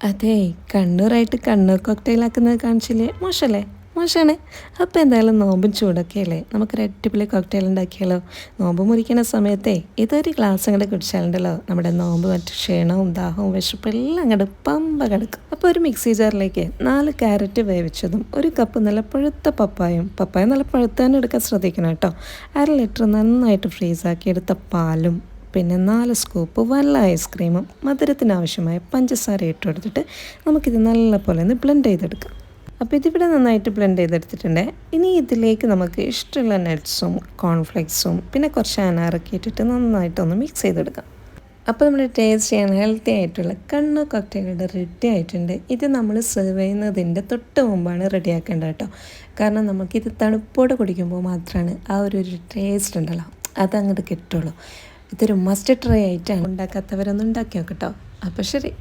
അതെ, കണ്ണൂറായിട്ട് കണ്ണൂർ കോക്ടെയിലാക്കുന്നത് കാണിച്ചില്ലേ? മോശമല്ലേ? മോശമാണ്. അപ്പോൾ എന്തായാലും നോമ്പും ചൂടൊക്കെയല്ലേ, നമുക്കൊരു അടിപൊളി കോക്ടെയിൽ ഉണ്ടാക്കിയാലോ? നോമ്പ് മുറിക്കുന്ന സമയത്തേ ഇതൊരു ഗ്ലാസ് അങ്ങോട്ട് കുടിച്ചാലുണ്ടല്ലോ, നമ്മുടെ നോമ്പ് മറ്റു ക്ഷീണവും ദാഹവും വിശപ്പും എല്ലാം അങ്ങോട്ട് പമ്പ കിടക്കും. അപ്പോൾ ഒരു മിക്സി ജാറിലേക്ക് 4 ക്യാരറ്റ് വേവിച്ചതും 1 കപ്പ് നല്ല പഴുത്ത പപ്പായ നല്ല പഴുത്ത തന്നെ എടുക്കാൻ ശ്രദ്ധിക്കണം കേട്ടോ. 1/2 ലിറ്റർ നന്നായിട്ട് ഫ്രീസാക്കി എടുത്ത പാലും, പിന്നെ 4 സ്കൂപ്പ് വല്ല ഐസ്ക്രീമും, മധുരത്തിന് ആവശ്യമായ പഞ്ചസാര ഇട്ട് കൊടുത്തിട്ട് നമുക്കിത് നല്ലപോലെ ഒന്ന് ബ്ലെൻഡ് ചെയ്തെടുക്കാം. അപ്പോൾ ഇതിവിടെ നന്നായിട്ട് ബ്ലെൻഡ് ചെയ്തെടുത്തിട്ടുണ്ട്. ഇനി ഇതിലേക്ക് നമുക്ക് ഇഷ്ടമുള്ള നട്ട്സും കോൺഫ്ലെക്സും പിന്നെ കുറച്ച് അനാറൊക്കെ ഇട്ടിട്ട് നന്നായിട്ടൊന്ന് മിക്സ് ചെയ്തെടുക്കാം. അപ്പോൾ നമ്മുടെ ടേസ്റ്റ് ചെയ്യാൻ ഹെൽത്തി ആയിട്ടുള്ള കണ്ണൂർ കോക്ടെയിലുടെ റെഡി ആയിട്ടുണ്ട്. ഇത് നമ്മൾ സെർവ് ചെയ്യുന്നതിൻ്റെ തൊട്ട് മുമ്പാണ് റെഡിയാക്കേണ്ടത് കേട്ടോ. കാരണം നമുക്കിത് തണുപ്പോടെ കുടിക്കുമ്പോൾ മാത്രമാണ് ആ ഒരു ടേസ്റ്റ് ഉണ്ടല്ലോ അതങ്ങോട്ട് കിട്ടുള്ളൂ. ഇതൊരു മസ്റ്റ് ട്രൈ ആയിട്ടാണ്. ഉണ്ടാക്കാത്തവരൊന്നും ഉണ്ടാക്കി നോക്കട്ടോ. അപ്പോൾ ശരി.